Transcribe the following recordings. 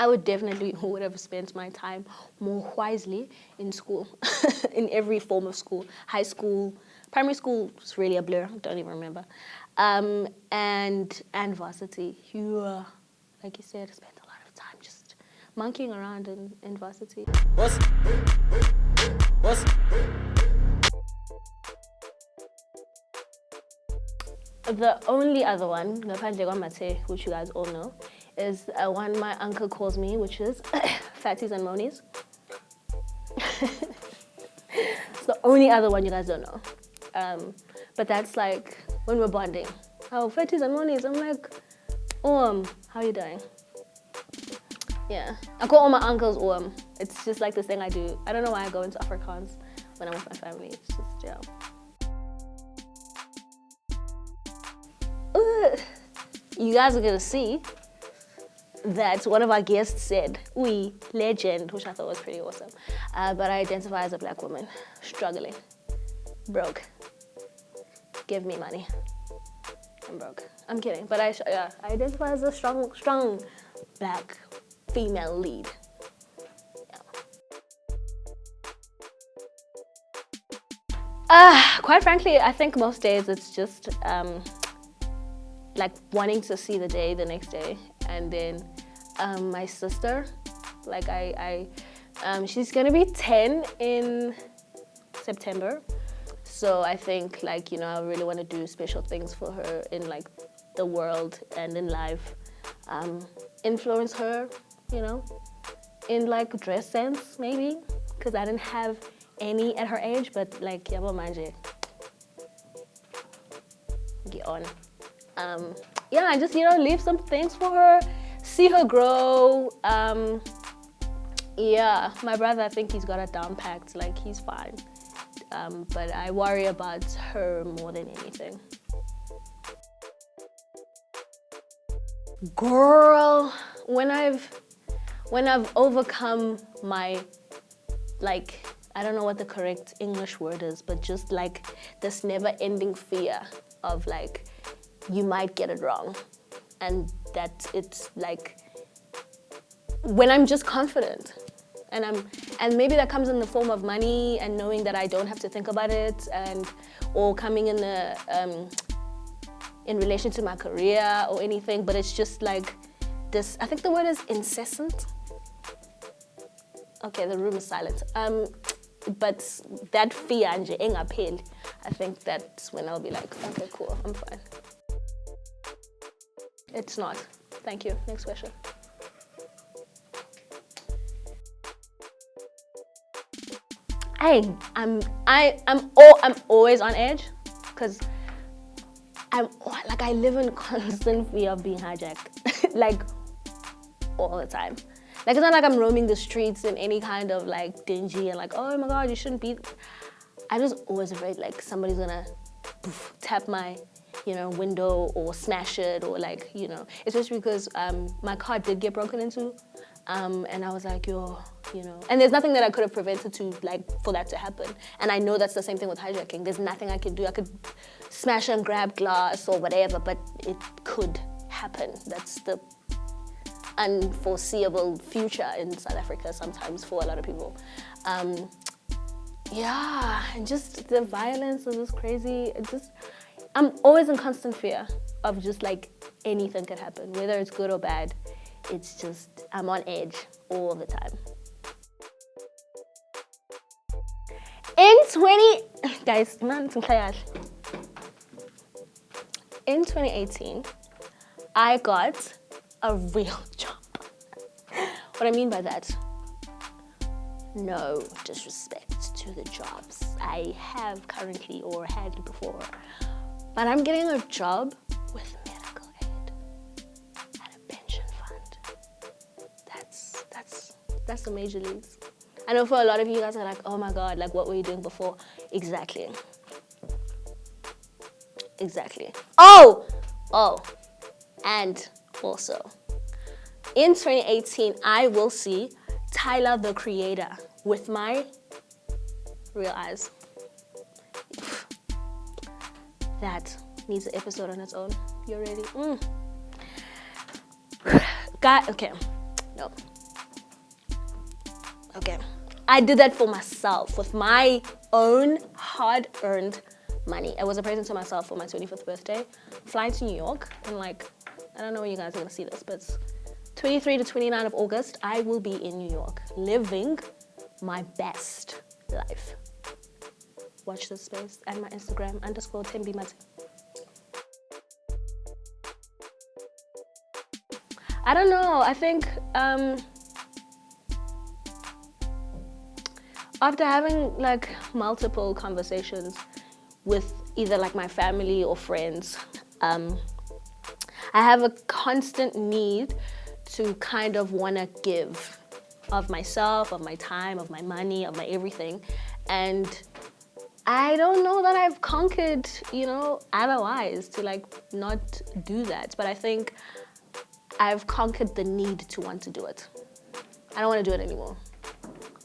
I would definitely would have spent my time more wisely in school, in every form of school. High school, primary school was really a blur. I don't even remember. And varsity. Yeah, like you said, I spent a lot of time just monkeying around in varsity. The only other one, which you guys all know, is one my uncle calls me, which is fatties and monies. It's the only other one you guys don't know. But that's like when we're bonding. Oh, fatties and monies. I'm like, how you doing? Yeah, I call all my uncles It's just like this thing I do. I don't know why I go into Afrikaans when I'm with my family. It's just, yeah. You guys are gonna see that one of our guests said, "We legend," which I thought was pretty awesome. But I identify as a black woman, struggling, broke. Give me money. I'm broke. I'm kidding, but I identify as a strong black female lead. Yeah. Quite frankly, I think most days it's just like wanting to see the day the next day. And then my sister, like she's gonna be 10 in September. So I think, like, you know, I really want to do special things for her in like the world and in life. Influence her, you know, in like dress sense maybe, because I didn't have any at her age, but like, yabo manje. Get on. Yeah, I just, you know, leave some things for her, see her grow. Yeah, my brother, I think he's got it down packed, like he's fine. But I worry about her more than anything. Girl, when I've overcome my, like, I don't know what the correct English word is, but just like this never-ending fear of like, you might get it wrong. And that it's like, when I'm just confident, and maybe that comes in the form of money and knowing that I don't have to think about it, or coming in in relation to my career or anything, but it's just like this, I think the word is incessant. Okay, the room is silent. But that fear, I think that's when I'll be like, okay, cool, I'm fine. It's not. Thank you. Next question. I'm always on edge, because I live in constant fear of being hijacked, like all the time. Like, it's not like I'm roaming the streets in any kind of like dingy and like, oh my God, you shouldn't be. I'm just always afraid like somebody's gonna tap my, you know, window or smash it, or like, you know, especially because my car did get broken into, and I was like, yo, you know, and there's nothing that I could have prevented to like for that to happen. And I know that's the same thing with hijacking. There's nothing I could do. I could smash and grab glass or whatever, but it could happen. That's the unforeseeable future in South Africa sometimes for a lot of people. Yeah, and just the violence is just crazy. I'm always in constant fear of just like anything could happen, whether it's good or bad. It's just, I'm on edge all the time. In 2018, I got a real job. What I mean by that, no disrespect to the jobs I have currently or had before, but I'm getting a job with medical aid and a pension fund. That's the major leagues. I know for a lot of you guys are like, oh my God, like what were you doing before? Exactly. Oh, and also, in 2018, I will see Tyler, the Creator, with my real eyes. That needs an episode on its own. You ready? God, okay. No. Okay. I did that for myself with my own hard-earned money. It was a present to myself for my 25th birthday. Flying to New York and like, I don't know when you guys are gonna see this, but it's 23 to 29 of August, I will be in New York living my best life. Watch this space and my Instagram _Thembe Mahlaba. I don't know, I think after having like multiple conversations with either like my family or friends, I have a constant need to kind of want to give of myself, of my time, of my money, of my everything. And I don't know that I've conquered, you know, otherwise to like not do that. But I think I've conquered the need to want to do it. I don't want to do it anymore.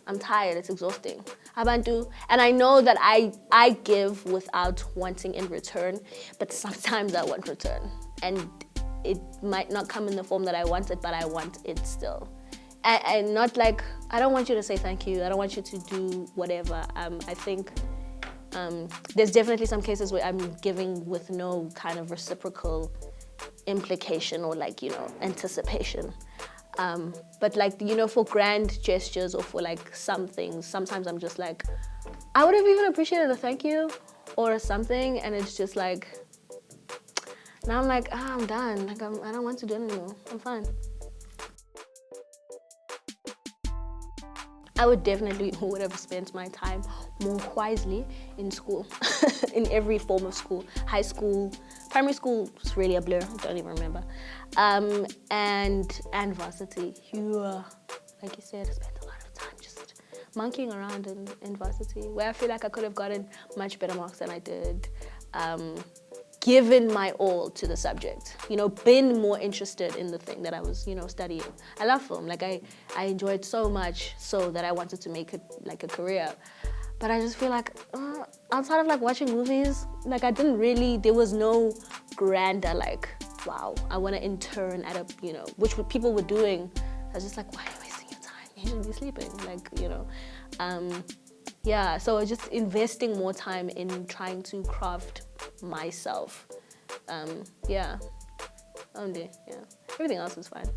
I'm tired, it's exhausting. Abantu, and I know that I give without wanting in return, but sometimes I want return. And it might not come in the form that I want it, but I want it still. And not like, I don't want you to say thank you, I don't want you to do whatever. I think there's definitely some cases where I'm giving with no kind of reciprocal implication or like, you know, anticipation. But like, you know, for grand gestures or for like some things, sometimes I'm just like, I would have even appreciated a thank you or something, and it's just like, now I'm like, I'm done. Like, I don't want to do it anymore. I'm fine. I would definitely would have spent my time more wisely in school, in every form of school. High school, primary school was really a blur, I don't even remember. And varsity, like you said, I spent a lot of time just monkeying around in varsity, where I feel like I could have gotten much better marks than I did. Given my all to the subject, you know, been more interested in the thing that I was, you know, studying. I love film, like I enjoyed so much so that I wanted to make it like a career. But I just feel like, outside of like watching movies, like I didn't really, there was no grander like, wow, I want to intern at a, you know, which people were doing. I was just like, why are you wasting your time? You should be sleeping, like, you know. Yeah, so just investing more time in trying to craft myself. Yeah, only, yeah. Everything else is fine.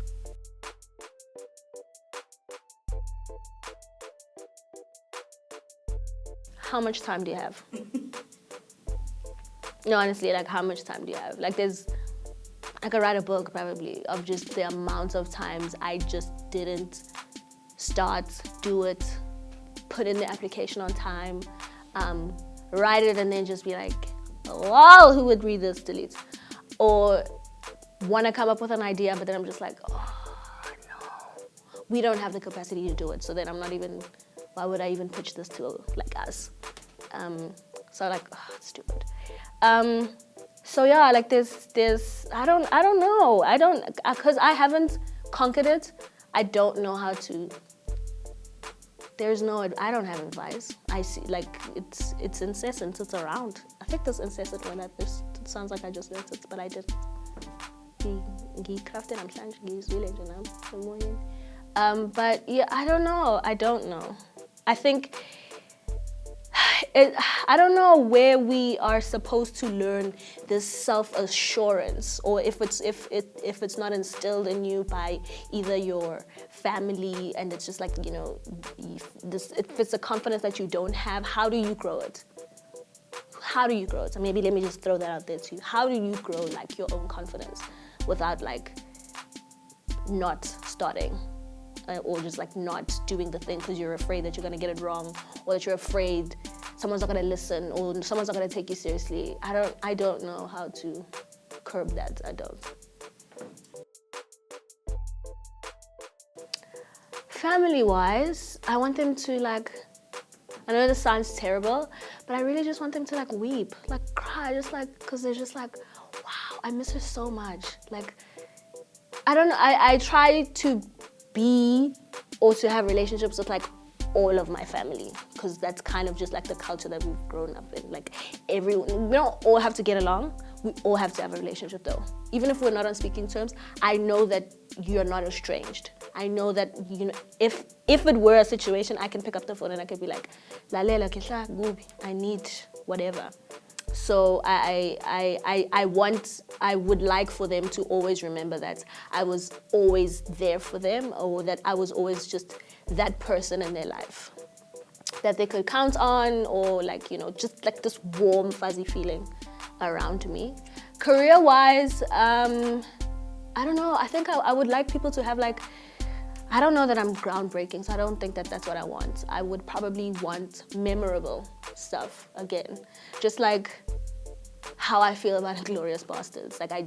How much time do you have? No, honestly, like how much time do you have? Like I could write a book probably of just the amount of times I just didn't start, do it, put in the application on time, write it and then just be like, wow, who would read this, delete. Or want to come up with an idea, but then I'm just like, oh no, we don't have the capacity to do it. So then I'm not even, why would I even pitch this to like us? So like, oh, it's stupid. So yeah, like there's, I don't know. Cause I haven't conquered it. I don't know how to, I don't have advice. I see, like, it's incessant, it's around. I think this incessant one, it sounds like I just learned it, but I didn't. But yeah, I don't know. I think, I don't know where we are supposed to learn this self-assurance, or if it's not instilled in you by either your family, and it's just like, you know, if it's a confidence that you don't have, how do you grow it? How do you grow it? So maybe let me just throw that out there too. How do you grow like your own confidence without like not starting? Or just like not doing the thing because you're afraid that you're gonna get it wrong, or that you're afraid someone's not gonna listen, or someone's not gonna take you seriously. I don't know how to curb that. I don't. Family-wise, I want them to like, I know this sounds terrible, but I really just want them to like weep, like cry, just like, cause they're just like, wow, I miss her so much. Like, I don't know, I try to be or to have relationships with like all of my family, because that's kind of just like the culture that we've grown up in. Like everyone, we don't all have to get along, we all have to have a relationship though. Even if we're not on speaking terms, I know that you're not estranged. I know that, you know, if it were a situation, I can pick up the phone and I could be like, Lalela kehla gubi, I need whatever. So I would like for them to always remember that I was always there for them, or that I was always just that person in their life that they could count on, or like, you know, just like this warm, fuzzy feeling around me. Career-wise, I don't know. I think I would like people to have like, I don't know that I'm groundbreaking, so I don't think that that's what I want. I would probably want memorable stuff again. Just like how I feel about Glorious Bastards. Like I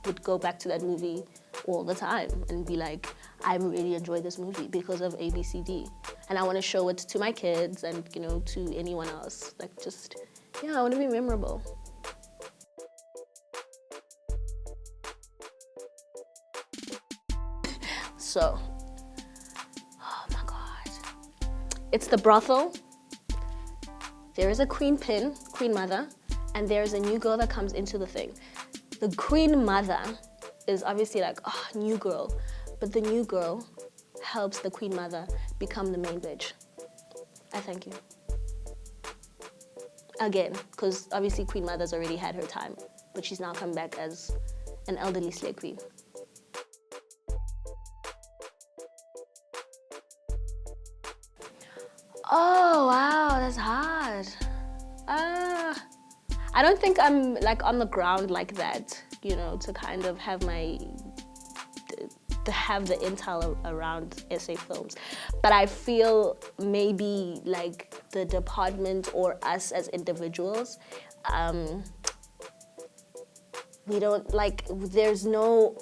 would go back to that movie all the time and be like, I really enjoy this movie because of A, B, C, D. And I want to show it to my kids and, you know, to anyone else. Like just, yeah, I want to be memorable. So, oh my God. It's the brothel. There is a queen pin, queen mother, and there's a new girl that comes into the thing. The queen mother is obviously like, oh, new girl. But the new girl helps the queen mother become the main bitch. I thank you. Again, because obviously queen mother's already had her time, but she's now come back as an elderly slave queen. Oh, wow, that's hard. I don't think I'm like on the ground like that, you know, to kind of have have the intel around SA films. But I feel maybe like the department or us as individuals, we don't like, there's no,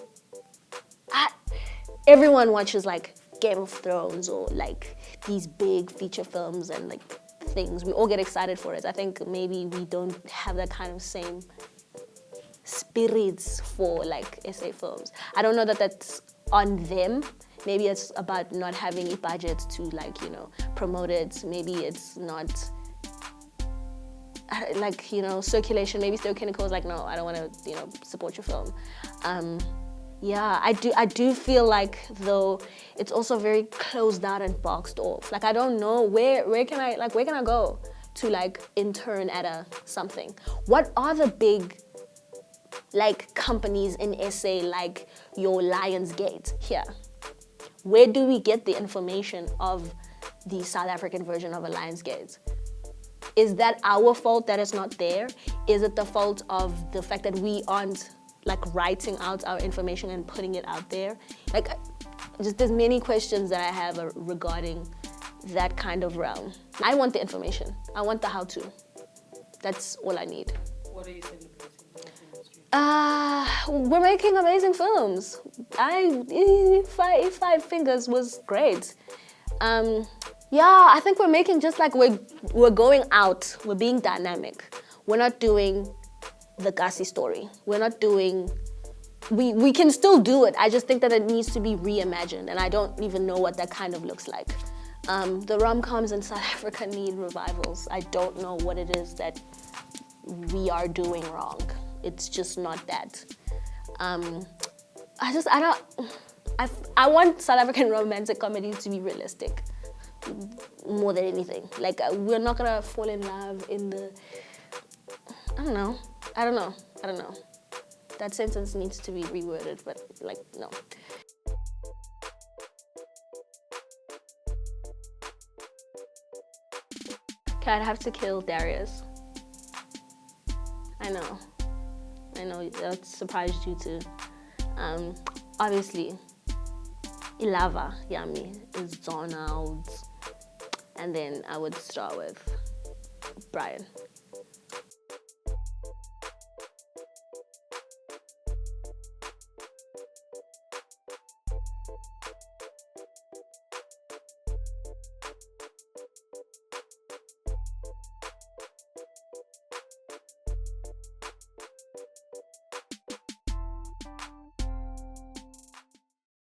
everyone watches like Game of Thrones or like these big feature films and like things. We all get excited for it. I think maybe we don't have that kind of same spirits for like SA films. I don't know that that's on them. Maybe it's about not having a budget to like, you know, promote it. Maybe it's not like, you know, circulation. Maybe Stoke is like, no, I don't want to, you know, support your film. Yeah, I do feel like though it's also very closed down and boxed off. Like I don't know where can I go to like intern at something. What are the big like companies in SA like your Lionsgate here? Where do we get the information of the South African version of a Lionsgate? Is that our fault that it's not there? Is it the fault of the fact that we aren't like writing out our information and putting it out there? Like, just there's many questions that I have regarding that kind of realm. I want the information. I want the how-to. That's all I need. What are you celebrating in the industry? We're making amazing films. Five Fingers was great. Yeah, I think we're making just like we're going out. We're being dynamic. We're not doing the Kasi story. We're not doing, we can still do it. I just think that it needs to be reimagined, and I don't even know what that kind of looks like. The rom-coms in South Africa need revivals. I don't know what it is that we are doing wrong. It's just not that. I want South African romantic comedies to be realistic more than anything. Like, we're not gonna fall in love in the, I don't know. That sentence needs to be reworded, but like, no. Okay, I'd have to kill Darius. I know that surprised you too. Obviously, Ilava Yami is Donald, and then I would start with Brian.